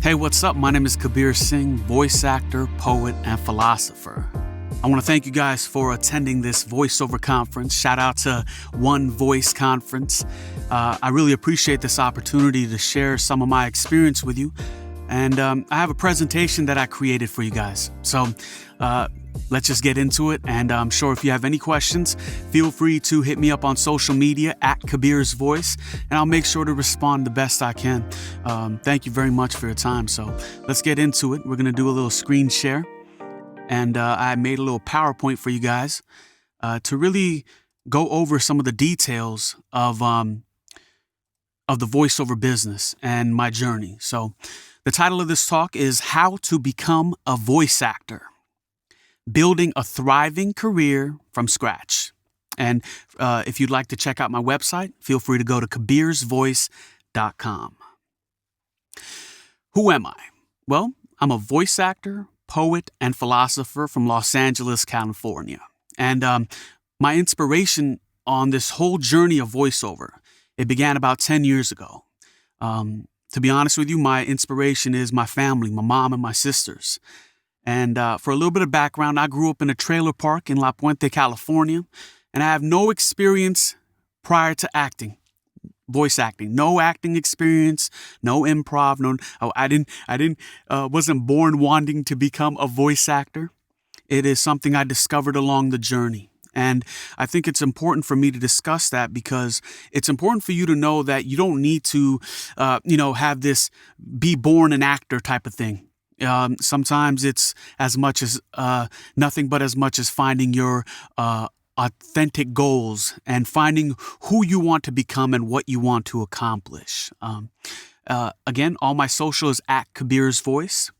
Hey, what's up? My name is Kabir Singh, voice actor, poet, and philosopher. I want to thank you guys for attending this voiceover conference. Shout out to One Voice Conference. I really appreciate this opportunity to share some of my experience with you. And I have a presentation that I created for you guys. So let's just get into it. And I'm sure if you have any questions, feel free to hit me up on social media at KabirsVoice, and I'll make sure to respond the best I can. Thank you very much for your time. So let's get into it. We're going to do a little screen share. And I made a little PowerPoint for you guys to really go over some of the details of the voiceover business and my journey. So the title of this talk is How to Become a Voice Actor, Building a Thriving Career from Scratch. And if you'd like to check out my website, feel free to go to KabirsVoice.com. Who am I? Well, I'm a voice actor, poet, and philosopher from Los Angeles, California. And my inspiration on this whole journey of voiceover, it began about 10 years ago. To be honest with you, my inspiration is my family, my mom and my sisters. And for a little bit of background, I grew up in a trailer park in La Puente, California, and I have no experience prior to acting. Voice acting, no acting experience, no improv, wasn't born wanting to become a voice actor. It is something I discovered along the journey. And I think it's important for me to discuss that because it's important for you to know that you don't need to, have this be born an actor type of thing. Sometimes it's as much as nothing but as much as finding your authentic goals and finding who you want to become and what you want to accomplish. Again, all my social is at Kabir's Voice.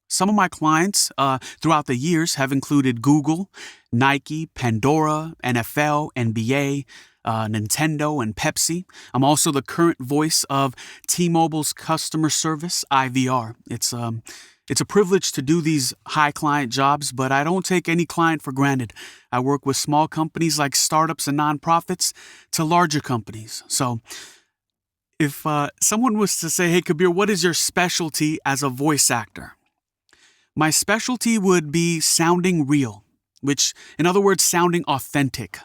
Some of my clients throughout the years have included Google, Nike, Pandora, NFL, NBA, Nintendo, and Pepsi. I'm also the current voice of T-Mobile's customer service, IVR. It's a privilege to do these high client jobs, but I don't take any client for granted. I work with small companies like startups and nonprofits to larger companies. So if someone was to say, hey, Kabir, what is your specialty as a voice actor? My specialty would be sounding real, which, in other words, sounding authentic.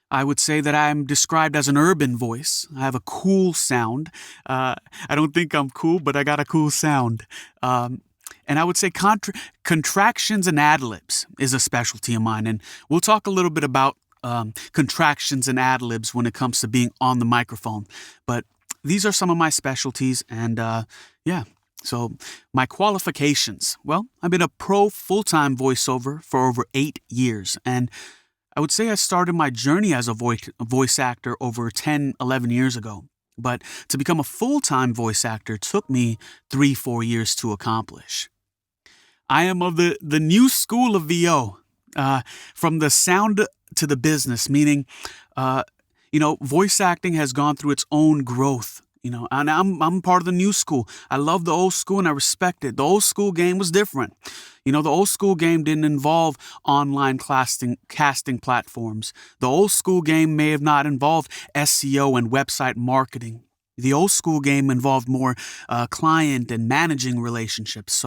I would say that I'm described as an urban voice. I have a cool sound. I don't think I'm cool, but I got a cool sound. And I would say contractions and ad-libs is a specialty of mine. And we'll talk a little bit about contractions and ad-libs when it comes to being on the microphone. But these are some of my specialties. And so my qualifications. Well, I've been a pro full-time voiceover for over 8 years. And I would say I started my journey as a voice actor over 10, 11 years ago. But to become a full-time voice actor took me 3-4 years to accomplish. I am of the new school of VO, from the sound to the business, meaning, voice acting has gone through its own growth. And I'm part of the new school. I love the old school and I respect it. The old school game was different. The old school game didn't involve online casting platforms. The old school game may have not involved SEO and website marketing. The old school game involved more client and managing relationships.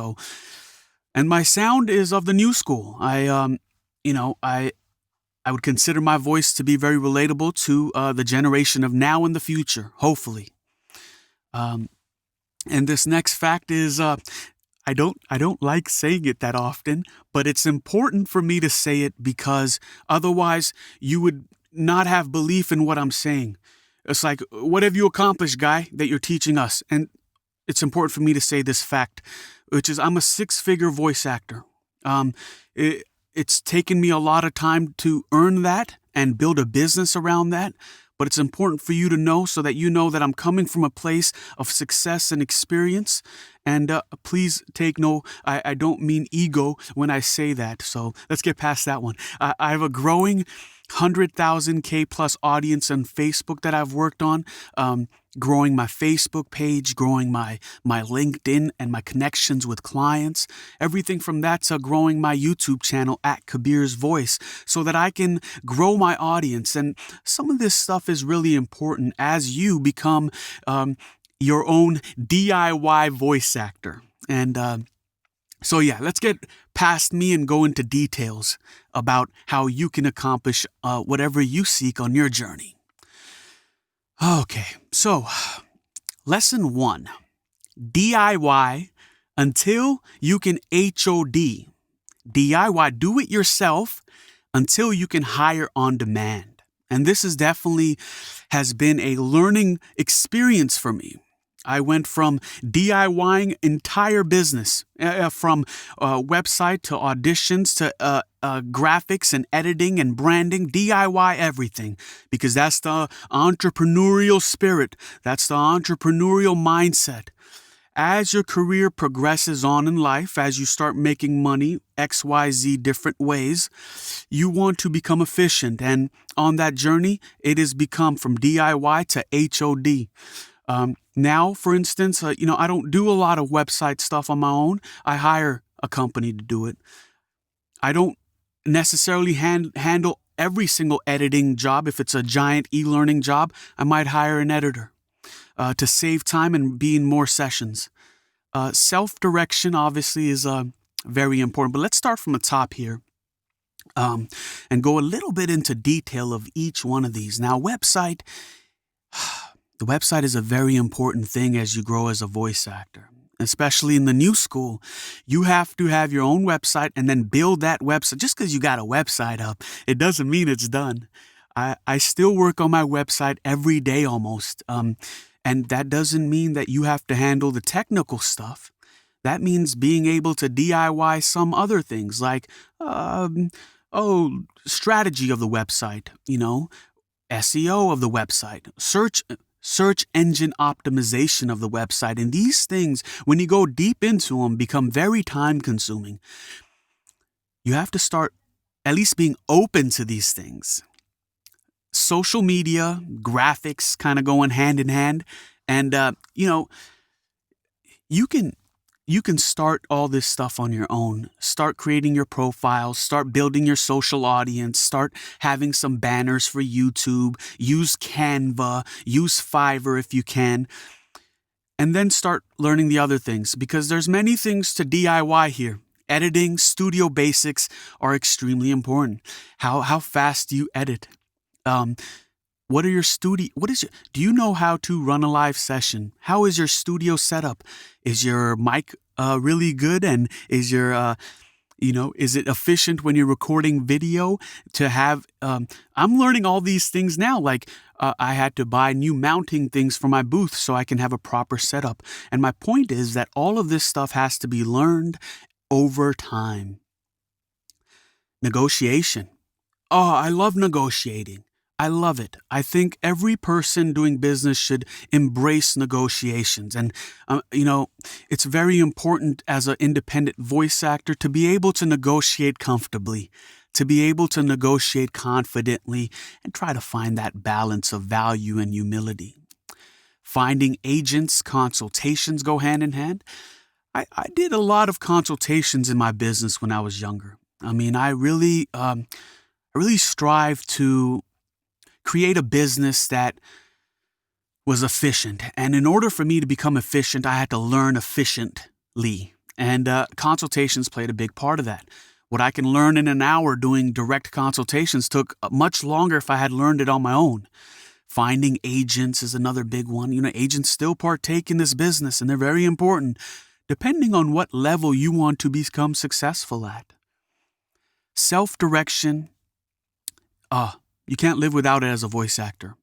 And my sound is of the new school. I would consider my voice to be very relatable to the generation of now and the future, hopefully. And this next fact is, I don't like saying it that often, but it's important for me to say it because otherwise you would not have belief in what I'm saying. It's like, what have you accomplished, guy, that you're teaching us? And it's important for me to say this fact, which is I'm a 6-figure voice actor. It's taken me a lot of time to earn that and build a business around that. But it's important for you to know so that you know that I'm coming from a place of success and experience. And please take I don't mean ego when I say that. So let's get past that one. I have a growing 100,000K plus audience on Facebook that I've worked on, growing my Facebook page, growing my LinkedIn and my connections with clients, everything from that to growing my YouTube channel at Kabir's Voice so that I can grow my audience. And some of this stuff is really important as you become your own DIY voice actor. And so yeah, let's get past me and go into details about how you can accomplish whatever you seek on your journey. Okay, so lesson 1, DIY until you can H.O.D. DIY, do it yourself until you can hire on demand. And this is definitely has been a learning experience for me. I went from DIYing entire business, from website to auditions to graphics and editing and branding, DIY everything, because that's the entrepreneurial spirit. That's the entrepreneurial mindset. As your career progresses on in life, as you start making money XYZ different ways, you want to become efficient. And on that journey, it has become from DIY to HOD. Now, for instance, I don't do a lot of website stuff on my own. I hire a company to do it. I don't necessarily handle every single editing job. If it's a giant e-learning job, I might hire an editor to save time and be in more sessions. Self-direction obviously is very important, but let's start from the top here and go a little bit into detail of each one of these. Now, the website is a very important thing as you grow as a voice actor. Especially in the new school, you have to have your own website and then build that website. Just because you got a website up, it doesn't mean it's done. I still work on my website every day almost. And that doesn't mean that you have to handle the technical stuff. That means being able to DIY some other things like, strategy of the website, SEO of the website, search engine optimization of the website. And these things, when you go deep into them, become very time consuming. You have to start at least being open to these things. Social media, graphics kind of going hand in hand. And, you can start all this stuff on your own. Start creating your profiles, start building your social audience, start having some banners for YouTube, use Canva, use Fiverr if you can, and then start learning the other things because there's many things to DIY here. Editing, studio basics are extremely important. How fast do you edit? Do you know how to run a live session? How is your studio setup? Is your mic really good? And is your, is it efficient when you're recording video to have, I'm learning all these things now. Like I had to buy new mounting things for my booth so I can have a proper setup. And my point is that all of this stuff has to be learned over time. Negotiation. Oh, I love negotiating. I love it. I think every person doing business should embrace negotiations. And, it's very important as an independent voice actor to be able to negotiate comfortably, to be able to negotiate confidently, and try to find that balance of value and humility. Finding agents, consultations go hand in hand. I did a lot of consultations in my business when I was younger. I really strive to create a business that was efficient. And in order for me to become efficient, I had to learn efficiently. And consultations played a big part of that. What I can learn in an hour doing direct consultations took much longer if I had learned it on my own. Finding agents is another big one. Agents still partake in this business, and they're very important, depending on what level you want to become successful at. Self-direction. You can't live without it as a voice actor.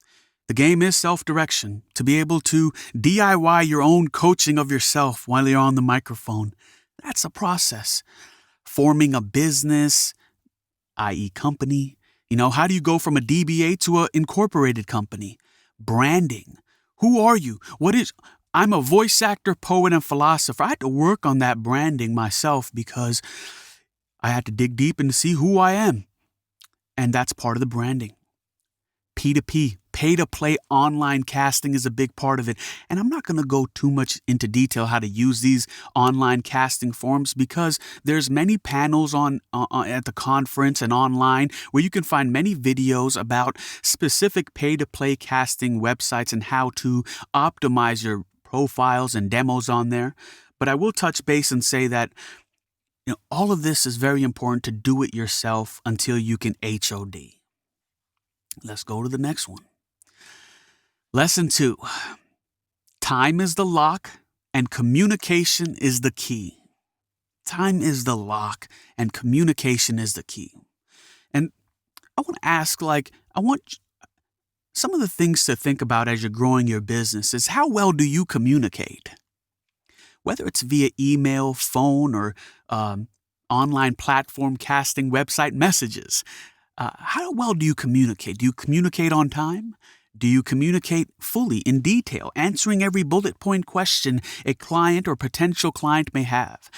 The game is self-direction, to be able to DIY your own coaching of yourself while you're on the microphone. That's a process. Forming a business, i.e. company. How do you go from a DBA to an incorporated company? Branding. Who are you? I'm a voice actor, poet, and philosopher. I had to work on that branding myself because I had to dig deep and see who I am. And that's part of the branding. P2P, pay-to-play online casting is a big part of it. And I'm not going to go too much into detail how to use these online casting forms because there's many panels at the conference and online where you can find many videos about specific pay-to-play casting websites and how to optimize your profiles and demos on there. But I will touch base and say that all of this is very important to do it yourself until you can H.O.D. Let's go to the next one. Lesson 2. Time is the lock and communication is the key. Time is the lock and communication is the key. And I want to ask, I want some of the things to think about as you're growing your business is how well do you communicate? Whether it's via email, phone, or online platform casting, website messages, how well do you communicate? Do you communicate on time? Do you communicate fully, in detail, answering every bullet point question a client or potential client may have?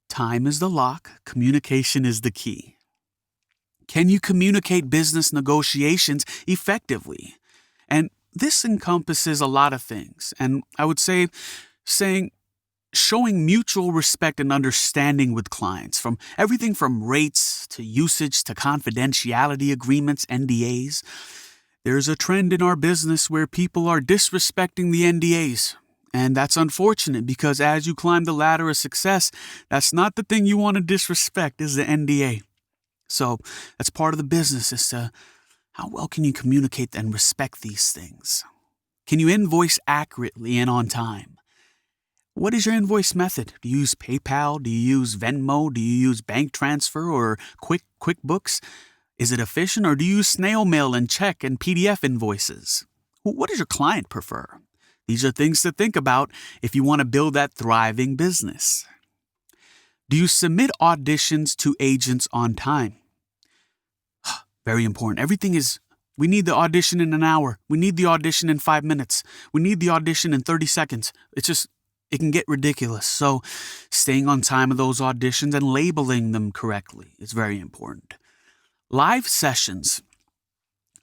Time is the lock, communication is the key. Can you communicate business negotiations effectively? And this encompasses a lot of things. And I would say showing mutual respect and understanding with clients, from everything from rates to usage to confidentiality agreements, NDAs. There's a trend in our business where people are disrespecting the NDAs. And that's unfortunate because as you climb the ladder of success, that's not the thing you want to disrespect, is the NDA. So that's part of the business, is to how well can you communicate and respect these things? Can you invoice accurately and on time? What is your invoice method? Do you use PayPal? Do you use Venmo? Do you use bank transfer or QuickBooks? Is it efficient, or do you use snail mail and check and PDF invoices? What does your client prefer? These are things to think about if you want to build that thriving business. Do you submit auditions to agents on time? Very important. We need the audition in an hour. We need the audition in 5 minutes. We need the audition in 30 seconds. It can get ridiculous. So staying on time of those auditions and labeling them correctly is very important. Live sessions.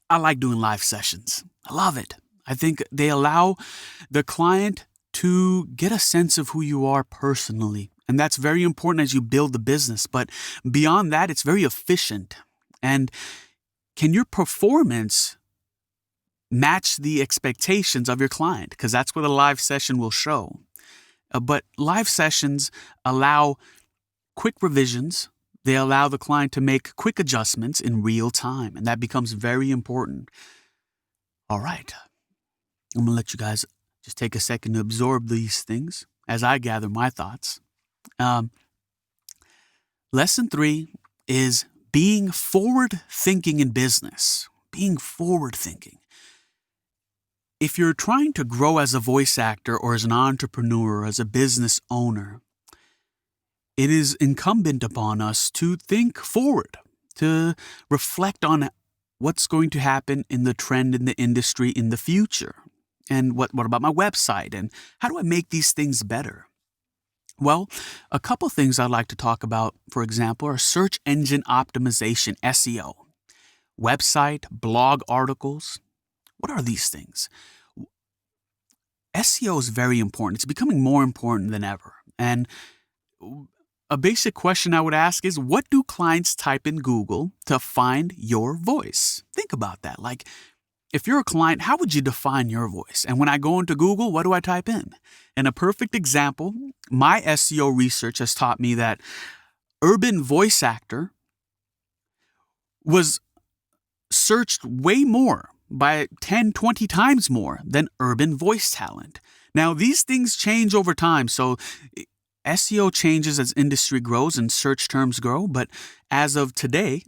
I like doing live sessions. I love it. I think they allow the client to get a sense of who you are personally. And that's very important as you build the business. But beyond that, it's very efficient. And can your performance match the expectations of your client? Because that's what a live session will show. But live sessions allow quick revisions. They allow the client to make quick adjustments in real time. And that becomes very important. All right. I'm going to let you guys just take a second to absorb these things as I gather my thoughts. Lesson 3 is being forward-thinking in business. Being forward-thinking. If you're trying to grow as a voice actor or as an entrepreneur or as a business owner, it is incumbent upon us to think forward, to reflect on what's going to happen in the trend in the industry in the future. And what about my website? And how do I make these things better? Well, a couple things I'd like to talk about, for example, are search engine optimization, SEO, website, blog articles. What are these things? SEO is very important. It's becoming more important than ever. And a basic question I would ask is, what do clients type in Google to find your voice? Think about that. If you're a client, how would you define your voice? And when I go into Google, what do I type in? And a perfect example, my SEO research has taught me that urban voice actor was searched way more, by 10, 20 times more than urban voice talent. Now, these things change over time. So SEO changes as industry grows and search terms grow. But as of today,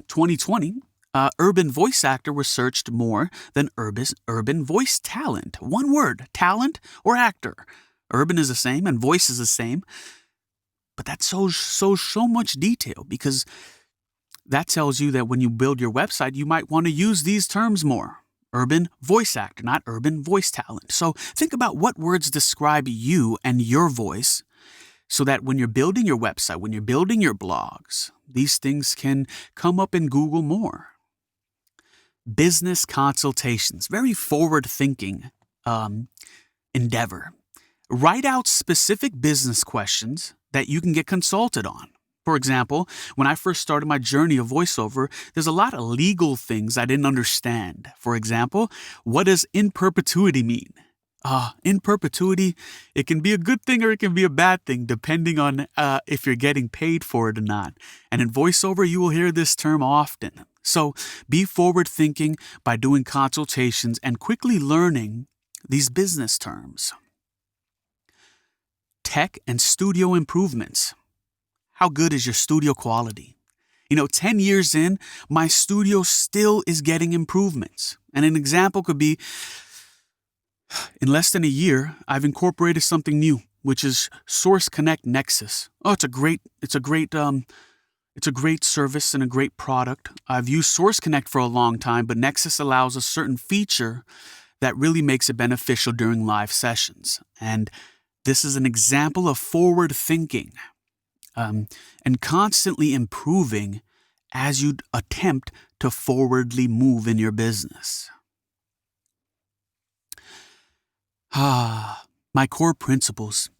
2020, urban voice actor was searched more than urban voice talent. One word, talent or actor. Urban is the same and voice is the same. But that shows so much detail, because that tells you that when you build your website, you might want to use these terms more. Urban voice actor, not urban voice talent. So think about what words describe you and your voice, so that when you're building your website, when you're building your blogs, these things can come up in Google more. Business consultations, very forward-thinking endeavor. Write out specific business questions that you can get consulted on. For example, when I first started my journey of voiceover, there's a lot of legal things I didn't understand. For example, what does in perpetuity mean? In perpetuity, it can be a good thing or it can be a bad thing, depending on if you're getting paid for it or not. And in voiceover, you will hear this term often. So be forward thinking by doing consultations and quickly learning these business terms. Tech and studio improvements. How good is your studio quality? 10 years in, my studio still is getting improvements. And an example could be, in less than a year, I've incorporated something new, which is Source Connect Nexus. It's a great service and a great product. I've used Source Connect for a long time, but Nexus allows a certain feature that really makes it beneficial during live sessions. And this is an example of forward thinking and constantly improving as you attempt to forwardly move in your business. My core principles.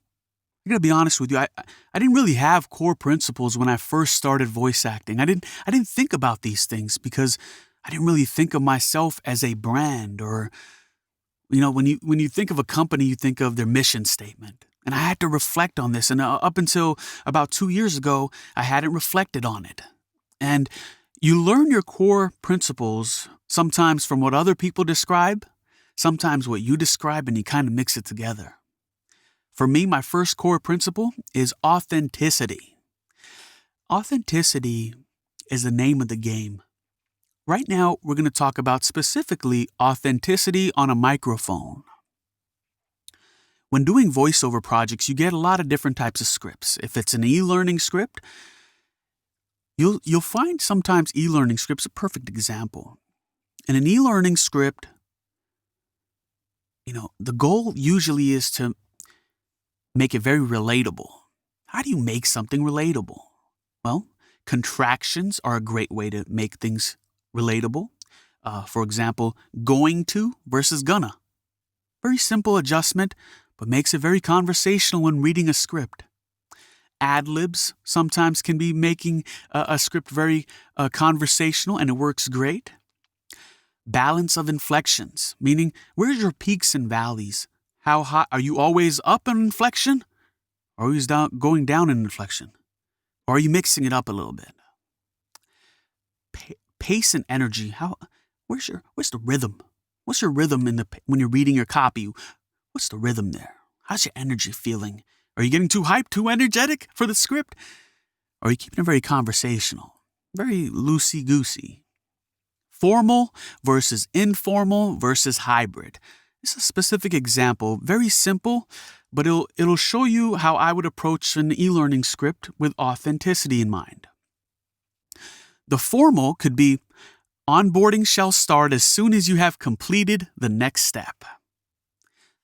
I gotta be honest with you, I didn't really have core principles when I first started voice acting. I didn't think about these things because I didn't really think of myself as a brand, or when you think of a company, you think of their mission statement. And I had to reflect on this, and up until about 2 years ago, I hadn't reflected on it. And you learn your core principles sometimes from what other people describe, sometimes what you describe, and you kind of mix it together. For me, my first core principle is authenticity. Authenticity is the name of the game. Right now, we're going to talk about specifically authenticity on a microphone. When doing voiceover projects, you get a lot of different types of scripts. If it's an e-learning script, you'll find sometimes e-learning scripts a perfect example. In an e-learning script, the goal usually is to make it very relatable. How do you make something relatable? Well, contractions are a great way to make things relatable. For example, going to versus gonna. Very simple adjustment, but makes it very conversational when reading a script. Ad-libs sometimes can be making a script very conversational, and it works great. Balance of inflections, meaning where's your peaks and valleys? How high are you? Always up in inflection, or always going down in inflection? Or are you mixing it up a little bit? Pace and energy. Where's the rhythm? What's your rhythm when you're reading your copy? What's the rhythm there? How's your energy feeling? Are you getting too hyped, too energetic for the script? Or are you keeping it very conversational, very loosey-goosey? Formal versus informal versus hybrid. This is a specific example, very simple, but it'll show you how I would approach an e-learning script with authenticity in mind. The formal could be, onboarding shall start as soon as you have completed the next step.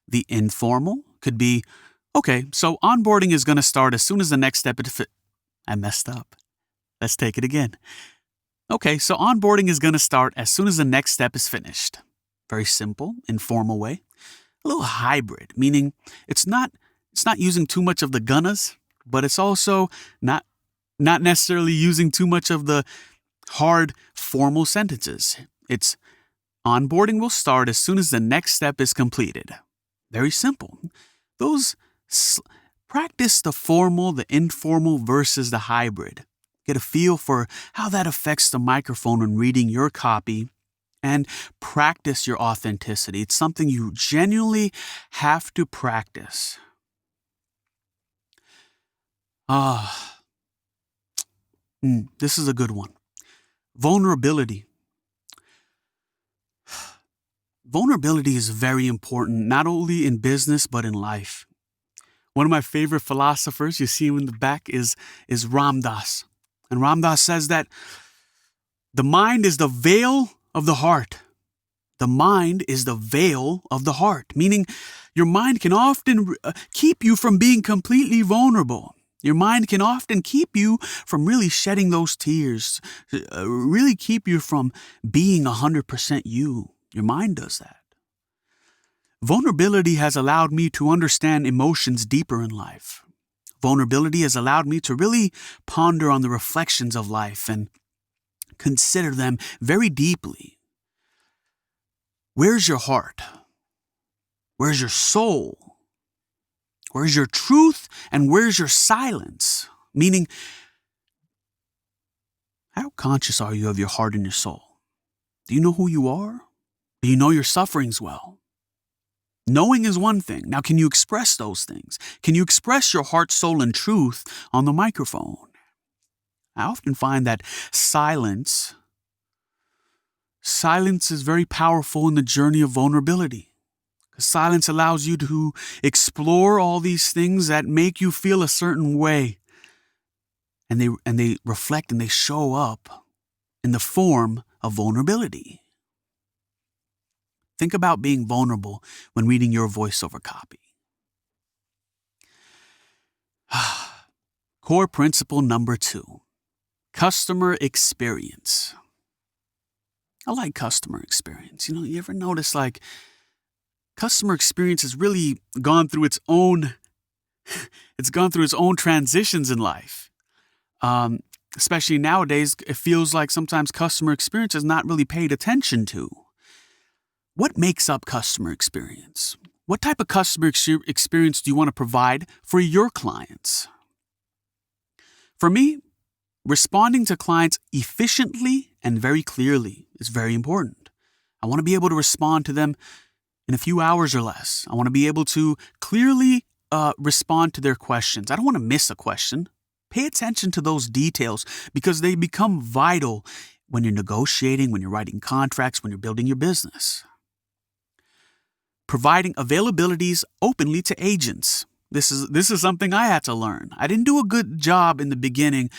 The informal could be, okay, so onboarding is going to start as soon as the next step is I messed up. Let's take it again. Okay, so onboarding is going to start as soon as the next step is finished. Very simple, informal way. A little hybrid, meaning it's not using too much of the gonnas, but it's also not necessarily using too much of the hard formal sentences. It's onboarding will start as soon as the next step is completed. Very simple. Practice the formal, the informal versus the hybrid. Get a feel for how that affects the microphone when reading your copy, and practice your authenticity. It's something you genuinely have to practice. This is a good one. Vulnerability. Vulnerability is very important, not only in business, but in life. One of my favorite philosophers, you see him in the back, is Ram Dass. And Ram Dass says that the mind is the veil of the heart. The mind is the veil of the heart, meaning your mind can often keep you from being completely vulnerable. Your mind can often keep you from really shedding those tears, really keep you from being 100% you. Your mind does that. Vulnerability has allowed me to understand emotions deeper in life. Vulnerability has allowed me to really ponder on the reflections of life and consider them very deeply. Where's your heart? Where's your soul? Where's your truth? And where's your silence? Meaning, how conscious are you of your heart and your soul? Do you know who you are? Do you know your sufferings well? Knowing is one thing. Now, can you express those things? Can you express your heart, soul, and truth on the microphone? I often find that silence is very powerful in the journey of vulnerability. Silence allows you to explore all these things that make you feel a certain way. And they reflect and they show up in the form of vulnerability. Think about being vulnerable when reading your voiceover copy. Core principle number 2, customer experience. I like customer experience. You ever notice customer experience has really gone through its own transitions in life. Especially nowadays, it feels like sometimes customer experience is not really paid attention to. What makes up customer experience? What type of customer experience do you want to provide for your clients? For me, responding to clients efficiently and very clearly is very important. I want to be able to respond to them in a few hours or less. I want to be able to clearly respond to their questions. I don't want to miss a question. Pay attention to those details because they become vital when you're negotiating, when you're writing contracts, when you're building your business. Providing availabilities openly to agents. This is something I had to learn. I didn't do a good job in the beginning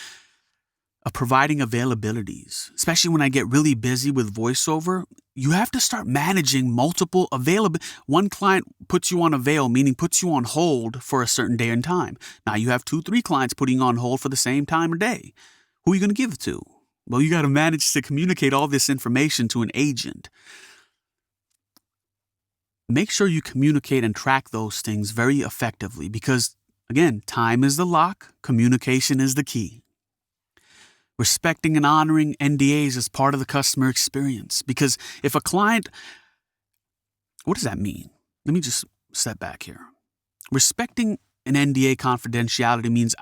of providing availabilities, especially when I get really busy with voiceover. You have to start managing multiple One client puts you on avail, meaning puts you on hold for a certain day and time. Now you have 2-3 clients putting you on hold for the same time or day. Who are you going to give it to? Well, you got to manage to communicate all this information to an agent. Make sure you communicate and track those things very effectively because, again, time is the lock, communication is the key. Respecting and honoring NDAs is part of the customer experience because if a client, what does that mean? Let me just step back here. Respecting an NDA confidentiality means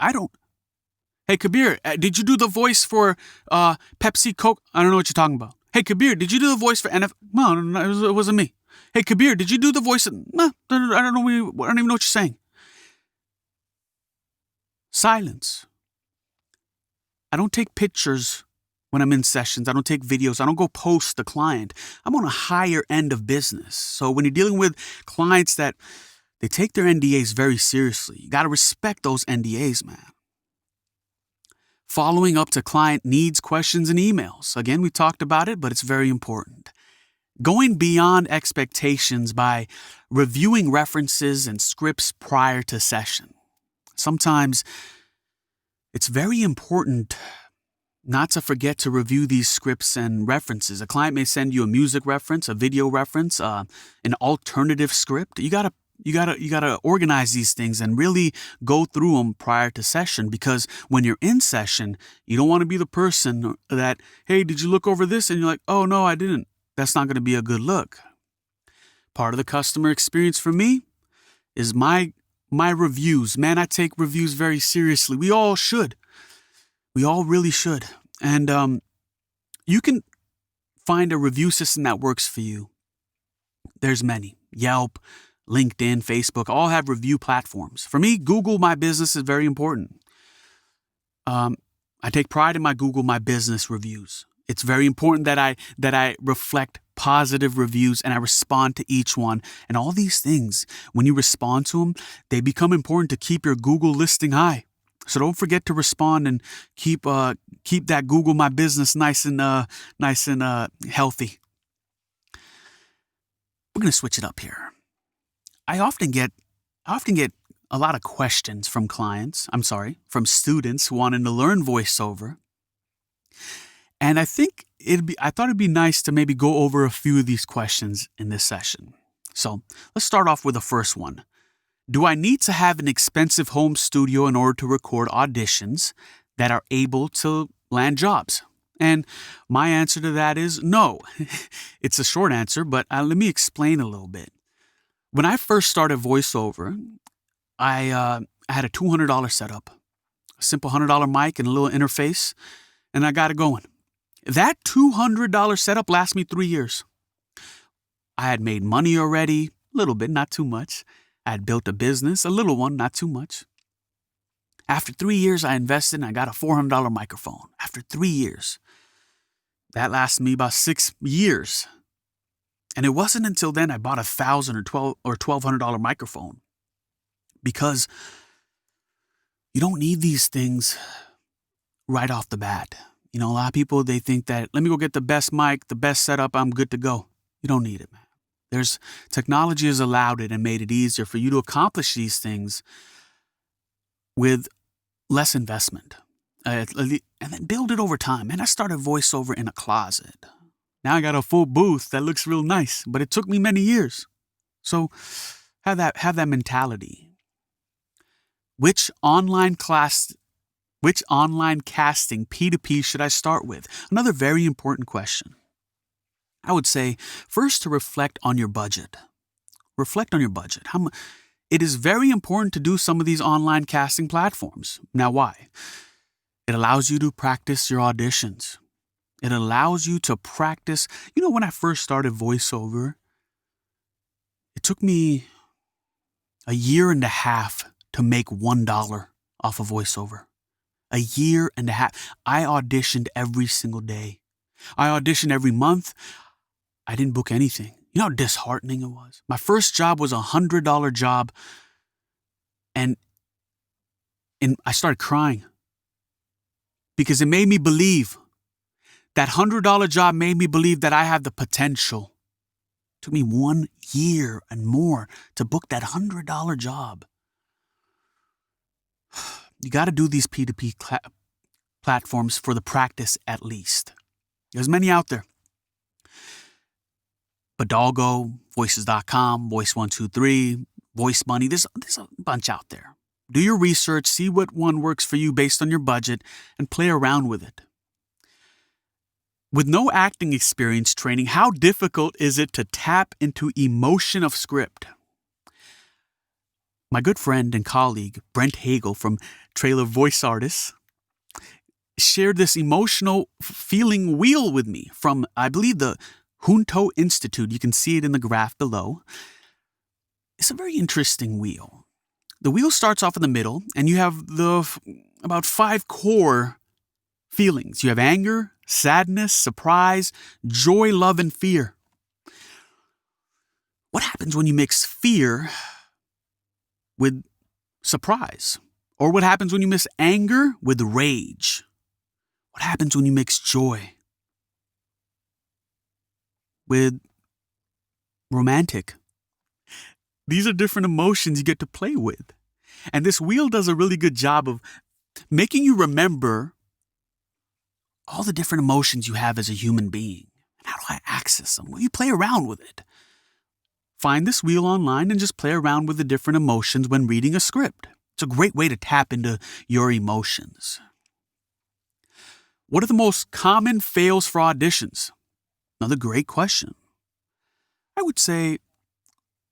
hey, Kabir, did you do the voice for Pepsi, Coke? I don't know what you're talking about. Hey, Kabir, did you do the voice for NF? No, it wasn't me. Hey, Kabir, did you do the voice? No, I don't know. I don't even know what you're saying. Silence. I don't take pictures when I'm in sessions. I don't take videos. I don't go post the client. I'm on a higher end of business. So when you're dealing with clients that they take their NDAs very seriously, you got to respect those NDAs, man. Following up to client needs, questions, and emails. Again, we talked about it, but it's very important. Going beyond expectations by reviewing references and scripts prior to session. Sometimes it's very important not to forget to review these scripts and references. A client may send you a music reference, a video reference, an alternative script. You gotta organize these things and really go through them prior to session because when you're in session, you don't want to be the person that, hey, did you look over this? And you're like, oh, no, I didn't. That's not going to be a good look. Part of the customer experience for me is my reviews. Man, I take reviews very seriously. We all should. We all really should. And you can find a review system that works for you. There's many. Yelp, LinkedIn, Facebook, all have review platforms. For me, Google My Business is very important. I take pride in my Google My Business reviews. It's very important that I reflect positive reviews and I respond to each one. And all these things, when you respond to them, they become important to keep your Google listing high. So don't forget to respond and keep that Google My Business nice and healthy. We're gonna switch it up here. I often get a lot of questions from from students wanting to learn voiceover. And I thought it'd be nice to maybe go over a few of these questions in this session. So let's start off with the first one. Do I need to have an expensive home studio in order to record auditions that are able to land jobs? And my answer to that is no. It's a short answer, but let me explain a little bit. When I first started voiceover, I had a $200 setup, a simple $100 mic and a little interface, and I got it going. That $200 setup lasted me 3 years. I had made money already, a little bit, not too much. I had built a business, a little one, not too much. After 3 years, I invested and I got a $400 microphone. After 3 years. That lasted me about 6 years. And it wasn't until then I bought a $1,000 or $1,200 microphone. Because you don't need these things right off the bat. You know, a lot of people, they think that, let me go get the best mic, the best setup, I'm good to go. You don't need it, man. Technology has allowed it and made it easier for you to accomplish these things with less investment. And then build it over time. And I started voiceover in a closet. Now I got a full booth that looks real nice, but it took me many years. So have that mentality. Which online casting P2P should I start with? Another very important question. I would say first to reflect on your budget. Reflect on your budget. It is very important to do some of these online casting platforms. Now, why? It allows you to practice your auditions. It allows you to practice. You know, when I first started voiceover, it took me a year and a half to make $1 off of voiceover. A year and a half. I auditioned every single day. I auditioned every month. I didn't book anything. You know how disheartening it was? My first job was a $100 job, and I started crying because it made me believe. That $100 job made me believe that I had the potential. It took me 1 year and more to book that $100 job. You got to do these P2P platforms for the practice at least. There's many out there. Badalgo, Voices.com, Voice123, Voice Money. There's a bunch out there. Do your research, see what one works for you based on your budget, and play around with it. With no acting experience training, how difficult is it to tap into emotion of script? My good friend and colleague, Brent Hagel from Trailer Voice Artists, shared this emotional feeling wheel with me from, I believe, the Junto Institute. You can see it in the graph below. It's a very interesting wheel. The wheel starts off in the middle, and you have about 5 core feelings. You have anger, sadness, surprise, joy, love, and fear. What happens when you mix fear with surprise? Or what happens when you mix anger with rage? What happens when you mix joy with romantic? These are different emotions you get to play with. And this wheel does a really good job of making you remember all the different emotions you have as a human being. And how do I access them? Well, you play around with it. Find this wheel online and just play around with the different emotions when reading a script. It's a great way to tap into your emotions. What are the most common fails for auditions? Another great question. I would say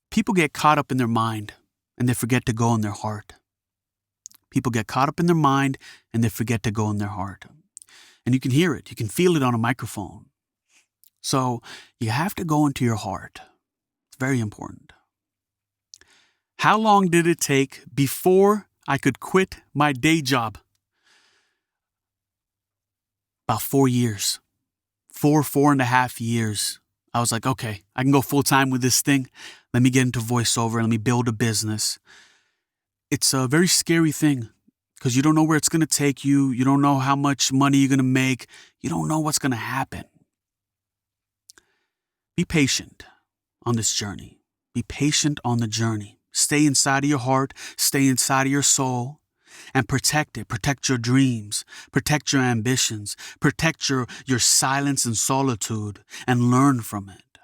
people get caught up in their mind and they forget to go in their heart. People get caught up in their mind and they forget to go in their heart. And you can hear it. You can feel it on a microphone. So you have to go into your heart. It's very important. How long did it take before I could quit my day job? About 4 years. 4.5 years. I was like, okay, I can go full time with this thing. Let me get into voiceover. Let me build a business. It's a very scary thing because you don't know where it's going to take you. You don't know how much money you're going to make. You don't know what's going to happen. Be patient on this journey. Be patient on the journey. Stay inside of your heart. Stay inside of your soul. And protect it. Protect your dreams. Protect your ambitions. Protect your silence and solitude. And learn from it.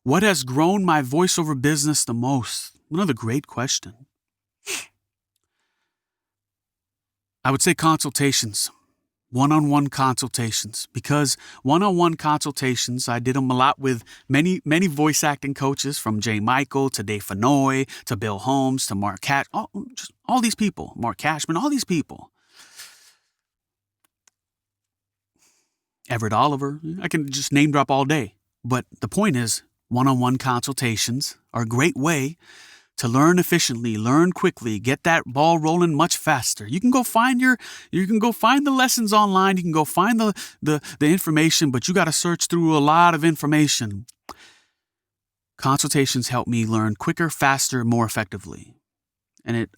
What has grown my voiceover business the most? Another great question. I would say consultations. one-on-one consultations, because one-on-one consultations, I did them a lot with many voice acting coaches, from J. Michael to Dave Fenoy to Bill Holmes to Mark Cash, all these people, Mark Cashman, all these people. Everett Oliver, I can just name drop all day. But the point is, one-on-one consultations are a great way to learn efficiently, learn quickly, get that ball rolling much faster. You can go find the lessons online, you can go find the information, but you got to search through a lot of information. Consultations help me learn quicker, faster, more effectively. And it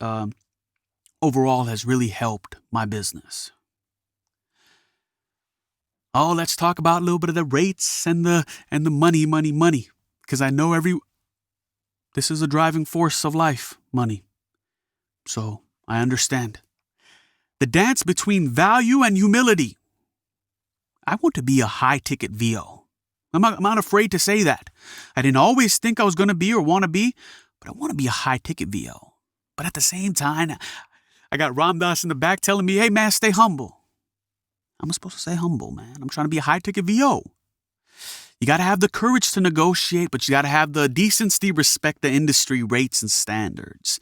overall has really helped my business. Oh, let's talk about a little bit of the rates and the money, because I know this is a driving force of life, money. So I understand. The dance between value and humility. I want to be a high-ticket VO. I'm not afraid to say that. I didn't always think I was going to be or want to be, but I want to be a high-ticket VO. But at the same time, I got Ram Dass in the back telling me, hey, man, stay humble. I'm supposed to stay humble, man. I'm trying to be a high-ticket VO. You got to have the courage to negotiate, but you got to have the decency to respect the industry rates and standards.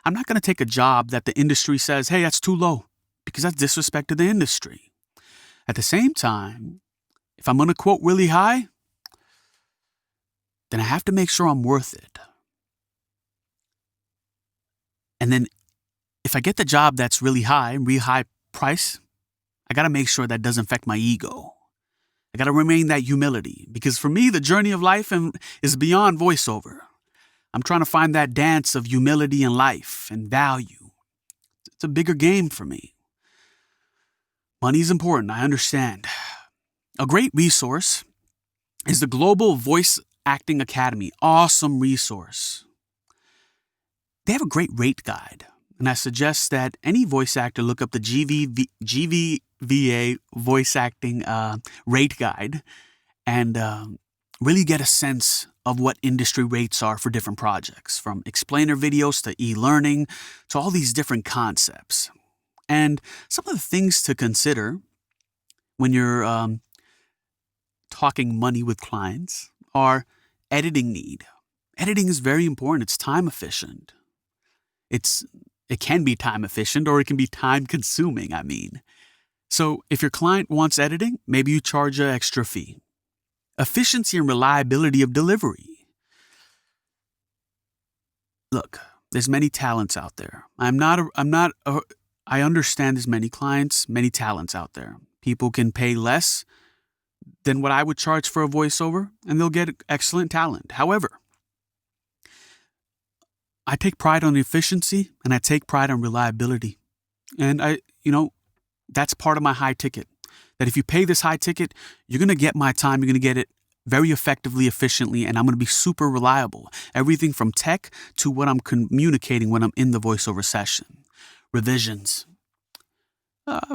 I'm not going to take a job that the industry says, hey, that's too low, because that's disrespect to the industry. At the same time, if I'm going to quote really high, then I have to make sure I'm worth it. And then if I get the job that's really high price, I got to make sure that doesn't affect my ego. I got to remain that humility, because for me, the journey of life is beyond voiceover. I'm trying to find that dance of humility in life and value. It's a bigger game for me. Money is important, I understand. A great resource is the Global Voice Acting Academy. Awesome resource. They have a great rate guide, and I suggest that any voice actor look up the GVVA voice acting rate guide and really get a sense of what industry rates are for different projects, from explainer videos to e-learning to all these different concepts. And some of the things to consider when you're talking money with clients are editing need. Editing is very important. It's time efficient. It can be time efficient, or it can be time consuming, So if your client wants editing, maybe you charge an extra fee. Efficiency and reliability of delivery. Look, there's many talents out there. I understand there's many clients, many talents out there. People can pay less than what I would charge for a voiceover, and they'll get excellent talent. However, I take pride on efficiency, and I take pride on reliability. And that's part of my high ticket. That if you pay this high ticket, you're going to get my time, you're going to get it very effectively, efficiently, and I'm going to be super reliable. Everything from tech to what I'm communicating when I'm in the voiceover session. Revisions.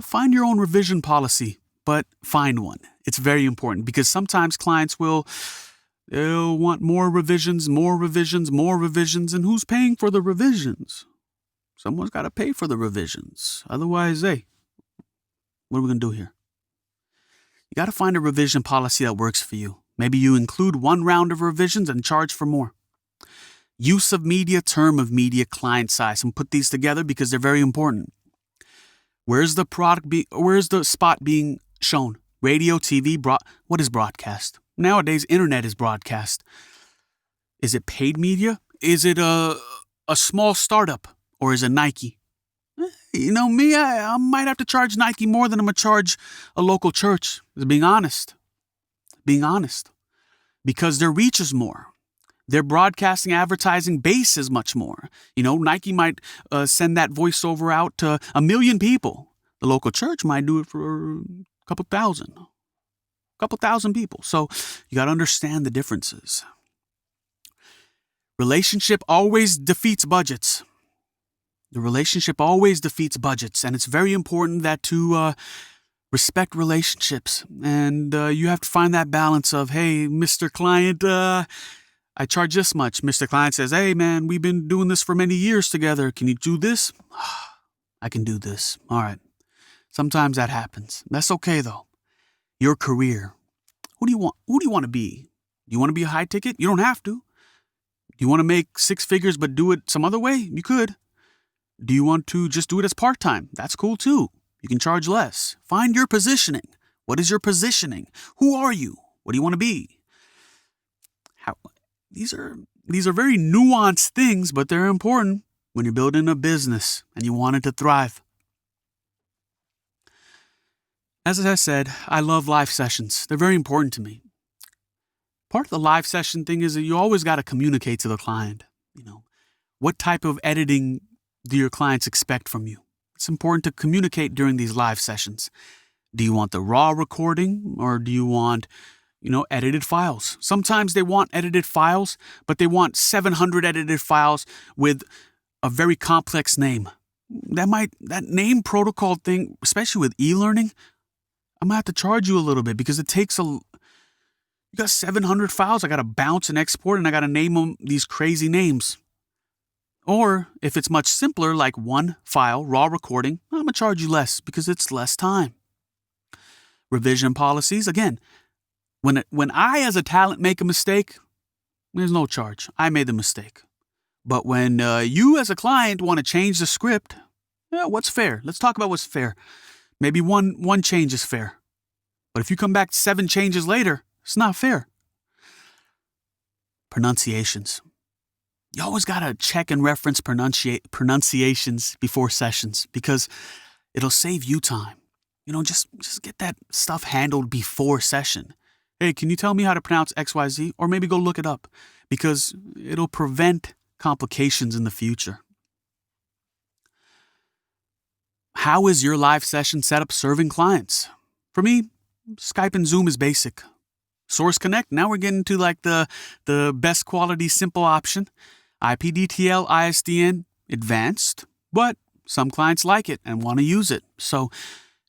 Find your own revision policy, but find one. It's very important, because sometimes clients they'll want more revisions, and who's paying for the revisions? Someone's got to pay for the revisions. Otherwise, hey, what are we going to do here? You got to find a revision policy that works for you. Maybe you include one round of revisions and charge for more. Use of media, term of media, client size, and put these together because they're very important. Where's the spot being shown? Radio, TV, what is broadcast? Nowadays, internet is broadcast. Is it paid media? Is it a small startup? Or is it Nike? Me, I might have to charge Nike more than I'm going to charge a local church. Being honest. Because their reach is more. Their broadcasting advertising base is much more. Nike might send that voiceover out to 1 million people. The local church might do it for a couple thousand people. So you got to understand the differences. Relationship always defeats budgets. The relationship always defeats budgets, and it's very important that to respect relationships. And you have to find that balance of, hey, Mr. Client, I charge this much. Mr. Client says, hey, man, we've been doing this for many years together. Can you do this? I can do this. All right. Sometimes that happens. That's okay though. Your career. Who do you want? Who do you want to be? Do you want to be a high ticket? You don't have to. Do you want to make 6 figures but do it some other way? You could. Do you want to just do it as part-time? That's cool too. You can charge less. Find your positioning. What is your positioning? Who are you? What do you want to be? These are very nuanced things, but they're important when you're building a business and you want it to thrive. As I said, I love live sessions. They're very important to me. Part of the live session thing is that you always got to communicate to the client. What type of editing do your clients expect from you? It's important to communicate during these live sessions. Do you want the raw recording or do you want, edited files? Sometimes they want edited files, but they want 700 edited files with a very complex name. That name protocol thing, especially with e-learning, I'm going to have to charge you a little bit because it takes you got 700 files. I got to bounce and export and I got to name them these crazy names. Or if it's much simpler, like one file, raw recording, I'm going to charge you less because it's less time. Revision policies, again, when I as a talent make a mistake, there's no charge. I made the mistake. But when you as a client want to change the script, what's fair? Let's talk about what's fair. Maybe one change is fair. But if you come back 7 changes later, it's not fair. Pronunciations. You always got to check and reference pronunciations before sessions because it'll save you time. Just get that stuff handled before session. Hey, can you tell me how to pronounce XYZ? Or maybe go look it up because it'll prevent complications in the future. How is your live session set up serving clients? For me, Skype and Zoom is basic. Source Connect, now we're getting to like the best quality simple option. IPDTL, ISDN, advanced, but some clients like it and want to use it. So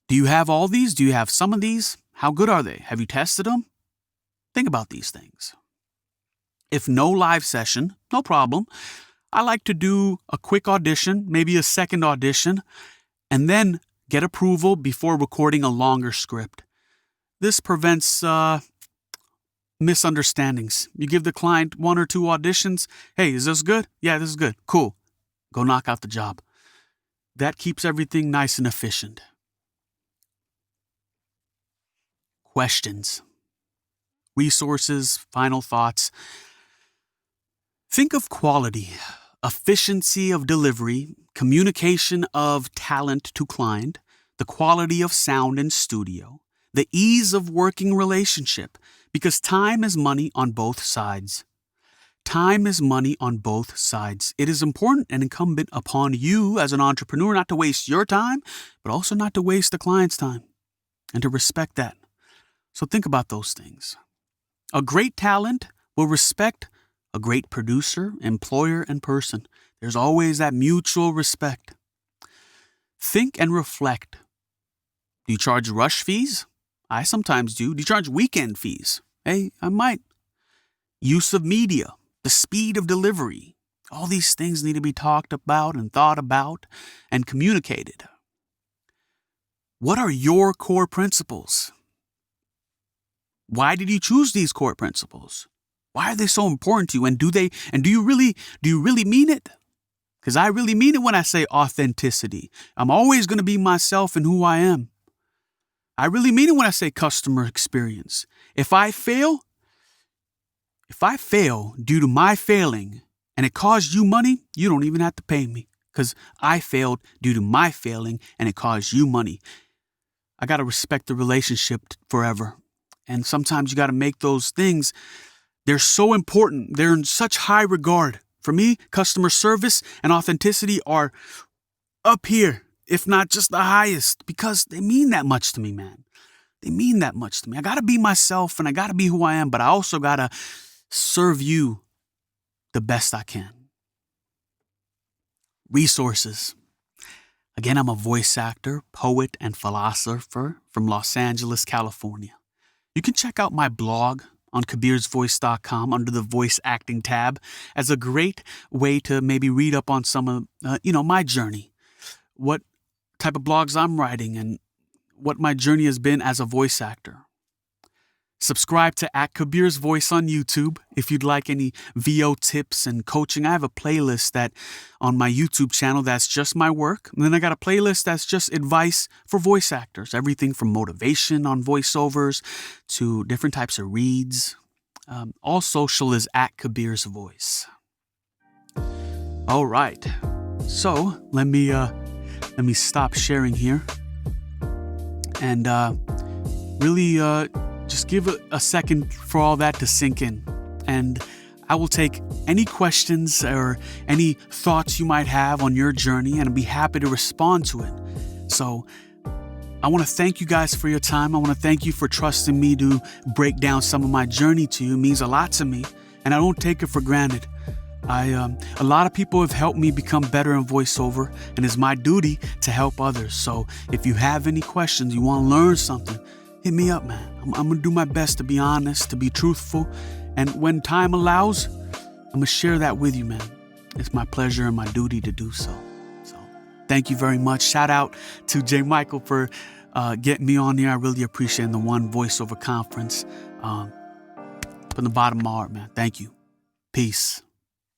do you have all these? Do you have some of these? How good are they? Have you tested them? Think about these things. If no live session, no problem. I like to do a quick audition, maybe a second audition, and then get approval before recording a longer script. This prevents misunderstandings. You give the client 1 or 2 auditions. Hey, is this good? Yeah, this is good. Cool. Go knock out the job. That keeps everything nice and efficient. Questions. Resources, final thoughts. Think of quality, efficiency of delivery, communication of talent to client, the quality of sound in studio, the ease of working relationship, because time is money on both sides. Time is money on both sides. It is important and incumbent upon you as an entrepreneur not to waste your time, but also not to waste the client's time and to respect that. So think about those things. A great talent will respect a great producer, employer, and person. There's always that mutual respect. Think and reflect. Do you charge rush fees? I sometimes do. Do you charge weekend fees? Hey, I might. Use of media, the speed of delivery. All these things need to be talked about and thought about and communicated. What are your core principles? Why did you choose these core principles? Why are they so important to you? And do you really mean it? Because I really mean it when I say authenticity. I'm always going to be myself and who I am. I really mean it when I say customer experience. If I fail due to my failing and it caused you money, you don't even have to pay me because I failed due to my failing and it caused you money. I got to respect the relationship forever. And sometimes you got to make those things, they're so important. They're in such high regard. For me, customer service and authenticity are up here, if not just the highest, because they mean that much to me, man. They mean that much to me. I got to be myself and I got to be who I am, but I also got to serve you the best I can. Resources. Again, I'm a voice actor, poet, and philosopher from Los Angeles, California. You can check out my blog on KabirsVoice.com under the voice acting tab as a great way to maybe read up on some of, my journey. What type of blogs I'm writing and what my journey has been as a voice actor. Subscribe to @KabirsVoice on YouTube if you'd like any VO tips and coaching. I have a playlist that on my YouTube channel that's just my work. And then I got a playlist that's just advice for voice actors. Everything from motivation on voiceovers to different types of reads. All social is @KabirsVoice. All right. So let me stop sharing here and really just give a second for all that to sink in. And I will take any questions or any thoughts you might have on your journey, and I'd be happy to respond to it. So I want to thank you guys for your time. I want to thank you for trusting me to break down some of my journey to you. It means a lot to me, and I don't take it for granted. A lot of people have helped me become better in voiceover, and it's my duty to help others. So if you have any questions, you want to learn something, hit me up, man. I'm going to do my best to be honest, to be truthful. And when time allows, I'm going to share that with you, man. It's my pleasure and my duty to do so. So thank you very much. Shout out to J. Michael for getting me on here. I really appreciate the One Voiceover Conference. From the bottom of my heart, man. Thank you. Peace.